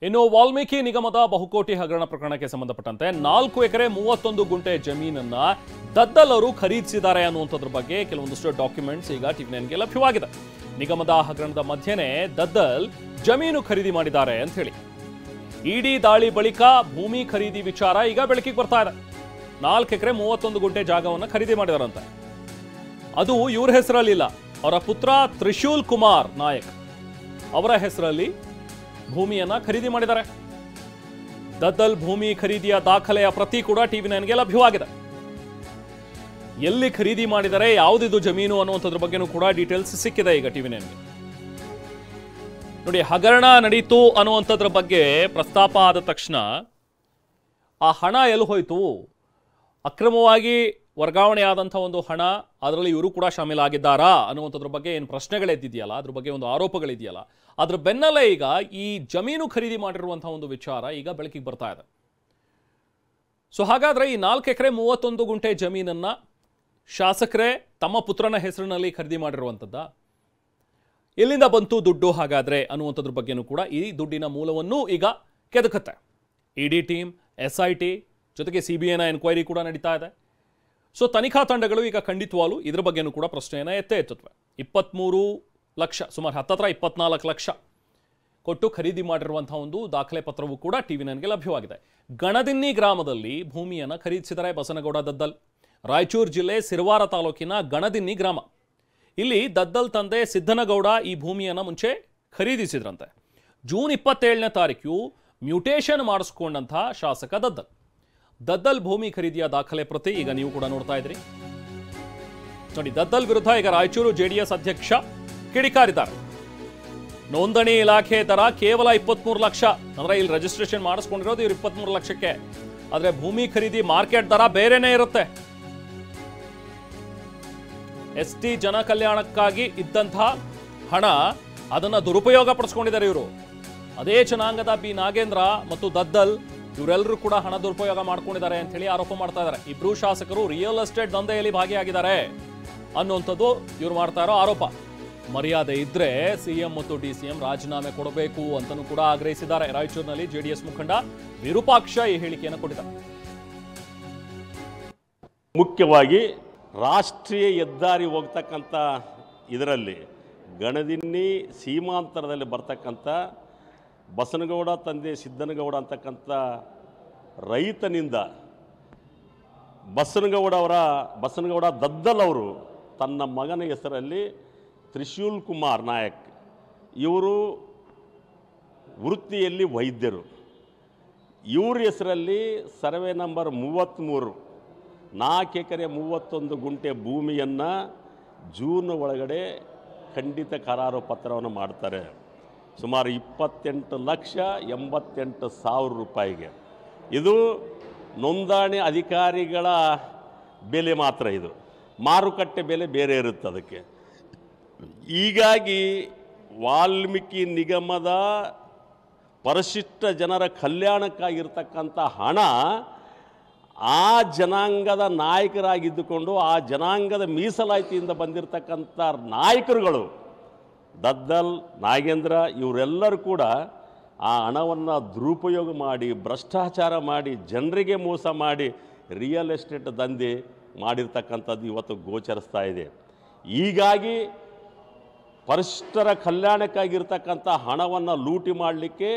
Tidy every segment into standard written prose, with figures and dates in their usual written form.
ಇನ್ನು ವಾಲ್ಮೀಕಿ ನಿಗಮದ ಬಹುಕೋಟಿ ಹಗರಣ ಪ್ರಕರಣಕ್ಕೆ ಸಂಬಂಧಪಟ್ಟಂತೆ 4 ಎಕರೆ 31 ಗುಂಟೆ ಜಮೀನನ್ನ ದದ್ದಲ್ ಅವರು ಖರೀದಿಸಿದ್ದಾರೆ ಅನ್ನುವಂಥದ್ರ ಬಗ್ಗೆ ಕೆಲವೊಂದಷ್ಟು ಡಾಕ್ಯುಮೆಂಟ್ಸ್ ಈಗ ಟಿವಿ9ಗೆ ಲಭ್ಯವಾಗಿದೆ. ನಿಗಮದ ಹಗರಣದ ಮಧ್ಯೆನೇ ದದ್ದಲ್ ಜಮೀನು ಖರೀದಿ ಮಾಡಿದ್ದಾರೆ ಅಂತ ಹೇಳಿ ಇಡಿ ದಾಳಿ ಬಳಿಕ ಭೂಮಿ ಖರೀದಿ ವಿಚಾರ ಈಗ ಬೆಳಕಿಗೆ ಬರ್ತಾ ಇದೆ. 4 ಎಕರೆ 31 ಗುಂಟೆ ಜಾಗವನ್ನು ಖರೀದಿ ಮಾಡಿದಾರಂತೆ. ಅದು ಇವ್ರ ಹೆಸರಲ್ಲಿಲ್ಲ, ಅವರ ಪುತ್ರ ತ್ರಿಶೂಲ್ ಕುಮಾರ್ ನಾಯಕ್ ಅವರ ಹೆಸರಲ್ಲಿ ಭೂಮಿಯನ್ನ ಖರೀದಿ ಮಾಡಿದ್ದಾರೆ. ದದ್ದಲ್ ಭೂಮಿ ಖರೀದಿಯ ದಾಖಲೆಯ ಪ್ರತಿ ಕೂಡ ಟಿವಿ9ಗೆ ಲಭ್ಯವಾಗಿದೆ. ಎಲ್ಲಿ ಖರೀದಿ ಮಾಡಿದರೆ ಯಾವುದಿದು ಜಮೀನು ಅನ್ನುವಂಥದ್ರ ಬಗ್ಗೆನೂ ಕೂಡ ಡೀಟೇಲ್ಸ್ ಸಿಕ್ಕಿದೆ ಈಗ ಟಿವಿ9ಗೆ. ನೋಡಿ, ಹಗರಣ ನಡೀತು ಅನ್ನುವಂಥದ್ರ ಬಗ್ಗೆ ಪ್ರಸ್ತಾಪ ಆದ ತಕ್ಷಣ ಆ ಹಣ ಎಲ್ಲಿ ಹೋಯ್ತು, ಅಕ್ರಮವಾಗಿ ವರ್ಗಾವಣೆಯಾದಂಥ ಒಂದು ಹಣ, ಅದರಲ್ಲಿ ಇವರು ಕೂಡ ಶಾಮೀಲಾಗಿದ್ದಾರಾ ಅನ್ನುವಂಥದ್ರ ಬಗ್ಗೆ ಏನು ಪ್ರಶ್ನೆಗಳೆದ್ದಿದೆಯಲ್ಲ, ಅದ್ರ ಬಗ್ಗೆ ಒಂದು ಆರೋಪಗಳಿದೆಯಲ್ಲ, ಅದ್ರ ಬೆನ್ನಲ್ಲೇ ಈಗ ಈ ಜಮೀನು ಖರೀದಿ ಮಾಡಿರುವಂತಹ ಒಂದು ವಿಚಾರ ಈಗ ಬೆಳಕಿಗೆ ಬರ್ತಾ ಇದೆ. ಸೊ ಹಾಗಾದ್ರೆ ಈ 4 ಎಕರೆ 31 ಗುಂಟೆ ಜಮೀನನ್ನ ಶಾಸಕರೇ ತಮ್ಮ ಪುತ್ರನ ಹೆಸರಿನಲ್ಲಿ ಖರೀದಿ ಮಾಡಿರುವಂಥದ್ದ, ಎಲ್ಲಿಂದ ಬಂತು ದುಡ್ಡು ಹಾಗಾದ್ರೆ ಅನ್ನುವಂಥದ್ರ ಬಗ್ಗೆನೂ ಕೂಡ ಈ ದುಡ್ಡಿನ ಮೂಲವನ್ನು ಈಗ ಕೆದಕುತ್ತೆ. ಇಡಿ ಟೀಮ್, SIT ಜೊತೆಗೆ CBIನ ಎನ್ಕ್ವೈರಿ ಕೂಡ ನಡೀತಾ ಇದೆ. ಸೊ ತನಿಖಾ ತಂಡಗಳು ಈಗ ಖಂಡಿತವಾಗ್ಲೂ ಇದ್ರ ಬಗ್ಗೆನೂ ಕೂಡ ಪ್ರಶ್ನೆಯನ್ನು ಎತ್ತುತ್ತವೆ. 23 ಲಕ್ಷ, ಸುಮಾರು 24 ಲಕ್ಷ ಕೊಟ್ಟು ಖರೀದಿ ಮಾಡಿರುವಂತಹ ಒಂದು ದಾಖಲೆ ಪತ್ರವೂ ಕೂಡ ಟಿವಿ9ಗೆ ಲಭ್ಯವಾಗಿದೆ. ಗಣದಿನ್ನಿ ಗ್ರಾಮದಲ್ಲಿ ಭೂಮಿಯನ್ನು ಖರೀದಿಸಿದರೆ ಬಸನಗೌಡ ದದ್ದಲ್. ರಾಯಚೂರು ಜಿಲ್ಲೆ ಸಿರವಾರ ತಾಲೂಕಿನ ಗಣದಿನ್ನಿ ಗ್ರಾಮ. ಇಲ್ಲಿ ದದ್ದಲ್ ತಂದೆ ಸಿದ್ದನಗೌಡ ಈ ಭೂಮಿಯನ್ನು ಮುಂಚೆ ಖರೀದಿಸಿದ್ರಂತೆ. ಜೂನ್ 27ನೇ ತಾರೀಕು ಮ್ಯೂಟೇಷನ್ ಮಾಡಿಸ್ಕೊಂಡಂತಹ ಶಾಸಕ ದದ್ದಲ್ ಭೂಮಿ ಖರೀದಿಯ ದಾಖಲೆ ಪ್ರತಿ ಈಗ ನೀವು ಕೂಡ ನೋಡ್ತಾ ಇದ್ರಿ. ನೋಡಿ, ದದ್ದಲ್ ವಿರುದ್ಧ ಈಗ ರಾಯಚೂರು JDS ಅಧ್ಯಕ್ಷ ಕಿಡಿಕಾರಿದ್ದಾರೆ. ನೋಂದಣಿ ಇಲಾಖೆ ದರ ಕೇವಲ 23 ಲಕ್ಷ, ಅಂದ್ರೆ ಇಲ್ಲಿ ರಿಜಿಸ್ಟ್ರೇಷನ್ ಮಾಡಿಸ್ಕೊಂಡಿರೋದು ಇವ್ರು 23 ಲಕ್ಷಕ್ಕೆ. ಆದ್ರೆ ಭೂಮಿ ಖರೀದಿ ಮಾರ್ಕೆಟ್ ದರ ಬೇರೆನೇ ಇರುತ್ತೆ. ST ಜನ ಕಲ್ಯಾಣಕ್ಕಾಗಿ ಇದ್ದಂತಹ ಹಣ ಅದನ್ನ ದುರುಪಯೋಗ ಪಡಿಸ್ಕೊಂಡಿದ್ದಾರೆ ಇವರು. ಅದೇ ಜನಾಂಗದ B ನಾಗೇಂದ್ರ ಮತ್ತು ದದ್ದಲ್ ಇವರೆಲ್ಲರೂ ಕೂಡ ಹಣ ದುರುಪಯೋಗ ಮಾಡ್ಕೊಂಡಿದ್ದಾರೆ ಅಂತ ಹೇಳಿ ಆರೋಪ ಮಾಡ್ತಾ ಇದ್ದಾರೆ. ಇಬ್ರು ಶಾಸಕರು ರಿಯಲ್ ಎಸ್ಟೇಟ್ ದಂಧೆಯಲ್ಲಿ ಭಾಗಿಯಾಗಿದ್ದಾರೆ ಅನ್ನುವಂಥದ್ದು ಇವ್ರು ಮಾಡ್ತಾ ಇರೋ ಆರೋಪ. ಮರ್ಯಾದೆ ಇದ್ರೆ CM ಮತ್ತು DCM ರಾಜೀನಾಮೆ ಕೊಡಬೇಕು ಅಂತಲೂ ಕೂಡ ಆಗ್ರಹಿಸಿದ್ದಾರೆ. ರಾಯಚೂರಿನಲ್ಲಿ JDS ಮುಖಂಡ ವಿರೂಪಾಕ್ಷ ಈ ಹೇಳಿಕೆಯನ್ನು ಕೊಟ್ಟಿದ್ದಾರೆ. ಮುಖ್ಯವಾಗಿ ರಾಷ್ಟ್ರೀಯ ಹೆದ್ದಾರಿ ಹೋಗ್ತಕ್ಕಂಥ ಇದರಲ್ಲಿ ಗಣದಿನ್ನಿ ಸೀಮಾಂತರದಲ್ಲಿ ಬರ್ತಕ್ಕಂಥ ಬಸನಗೌಡ ತಂದೆ ಸಿದ್ದನಗೌಡ ಅಂತಕ್ಕಂಥ ರೈತನಿಂದ ಬಸನಗೌಡ ದದ್ದಲ್ ಅವರು ತನ್ನ ಮಗನ ಹೆಸರಲ್ಲಿ ತ್ರಿಶೂಲ್ ಕುಮಾರ್ ನಾಯಕ್, ಇವರು ವೃತ್ತಿಯಲ್ಲಿ ವೈದ್ಯರು, ಇವ್ರ ಹೆಸರಲ್ಲಿ ಸರ್ವೆ ನಂಬರ್ 33 4 ಎಕರೆ 31 ಗುಂಟೆ ಭೂಮಿಯನ್ನು ಜೂನ್ ಒಳಗಡೆ ಖಂಡಿತ ಕರಾರು ಪತ್ರವನ್ನು ಮಾಡ್ತಾರೆ. ಸುಮಾರು 28,88,000 ರೂಪಾಯಿಗೆ. ಇದು ನೋಂದಣಿ ಅಧಿಕಾರಿಗಳ ಬೆಲೆ ಮಾತ್ರ, ಇದು ಮಾರುಕಟ್ಟೆ ಬೆಲೆ ಬೇರೆ ಇರುತ್ತೆ ಅದಕ್ಕೆ. ಹೀಗಾಗಿ ವಾಲ್ಮೀಕಿ ನಿಗಮದ ಪರಿಶಿಷ್ಟ ಜನರ ಕಲ್ಯಾಣಕ್ಕಾಗಿರ್ತಕ್ಕಂಥ ಹಣ ಆ ಜನಾಂಗದ ನಾಯಕರಾಗಿದ್ದುಕೊಂಡು ಆ ಜನಾಂಗದ ಮೀಸಲಾತಿಯಿಂದ ಬಂದಿರತಕ್ಕಂಥ ನಾಯಕರುಗಳು ದದ್ದಲ್, ನಾಗೇಂದ್ರ ಇವರೆಲ್ಲರೂ ಕೂಡ ಆ ಹಣವನ್ನು ದುರುಪಯೋಗ ಮಾಡಿ, ಭ್ರಷ್ಟಾಚಾರ ಮಾಡಿ, ಜನರಿಗೆ ಮೋಸ ಮಾಡಿ ರಿಯಲ್ ಎಸ್ಟೇಟ್ ದಂಧೆ ಮಾಡಿರ್ತಕ್ಕಂಥದ್ದು ಇವತ್ತು ಗೋಚರಿಸ್ತಾ ಇದೆ. ಹೀಗಾಗಿ ಪರಿಶಿಷ್ಟರ ಕಲ್ಯಾಣಕ್ಕಾಗಿರ್ತಕ್ಕಂಥ ಹಣವನ್ನು ಲೂಟಿ ಮಾಡಲಿಕ್ಕೆ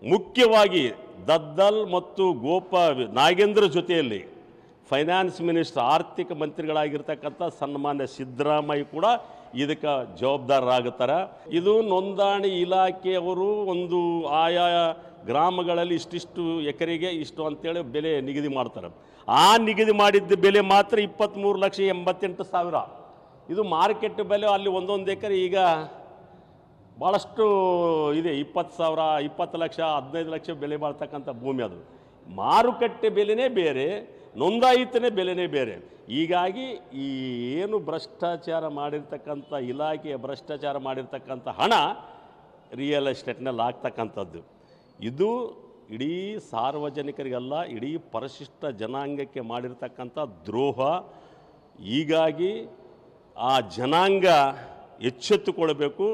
ಮುಖ್ಯವಾಗಿ ದದ್ದಲ್ ಮತ್ತು ನಾಗೇಂದ್ರ ಜೊತೆಯಲ್ಲಿ ಫೈನಾನ್ಸ್ ಮಿನಿಸ್ಟರ್, ಆರ್ಥಿಕ ಮಂತ್ರಿಗಳಾಗಿರ್ತಕ್ಕಂಥ ಸನ್ಮಾನ್ಯ ಸಿದ್ದರಾಮಯ್ಯ ಕೂಡ ಇದಕ್ಕೆ ಜವಾಬ್ದಾರರಾಗುತ್ತಾರೆ. ಇದು ನೋಂದಣಿ ಇಲಾಖೆಯವರು ಒಂದು ಆಯಾ ಗ್ರಾಮಗಳಲ್ಲಿ ಇಷ್ಟಿಷ್ಟು ಎಕರೆಗೆ ಇಷ್ಟು ಅಂತೇಳಿ ಬೆಲೆ ನಿಗದಿ ಮಾಡ್ತಾರೆ. ಆ ನಿಗದಿ ಮಾಡಿದ್ದ ಬೆಲೆ ಮಾತ್ರ 23,88,000. ಇದು ಮಾರ್ಕೆಟ್ ಬೆಲೆ ಅಲ್ಲಿ ಒಂದೊಂದು ಎಕರೆ ಈಗ ಭಾಳಷ್ಟು ಇದೆ, 20,000, 20 ಲಕ್ಷ, 15 ಲಕ್ಷ ಬೆಲೆ ಬಾಳ್ತಕ್ಕಂಥ ಭೂಮಿ. ಅದು ಮಾರುಕಟ್ಟೆ ಬೆಲೆನೇ ಬೇರೆ, ನೋಂದಾಯಿತನೇ ಬೆಲೆನೇ ಬೇರೆ. ಹೀಗಾಗಿ ಈ ಏನು ಭ್ರಷ್ಟಾಚಾರ ಮಾಡಿರ್ತಕ್ಕಂಥ ಇಲಾಖೆಯ ಭ್ರಷ್ಟಾಚಾರ ಮಾಡಿರ್ತಕ್ಕಂಥ ಹಣ ರಿಯಲ್ ಎಸ್ಟೇಟ್ನಲ್ಲಿ ಆಗ್ತಕ್ಕಂಥದ್ದು, ಇದು ಇಡೀ ಸಾರ್ವಜನಿಕರಿಗೆಲ್ಲ ಇಡೀ ಪರಿಶಿಷ್ಟ ಜನಾಂಗಕ್ಕೆ ಮಾಡಿರ್ತಕ್ಕಂಥ ದ್ರೋಹ. ಹೀಗಾಗಿ ಆ ಜನಾಂಗ ಎಚ್ಚೆತ್ತುಕೊಳ್ಳಬೇಕು.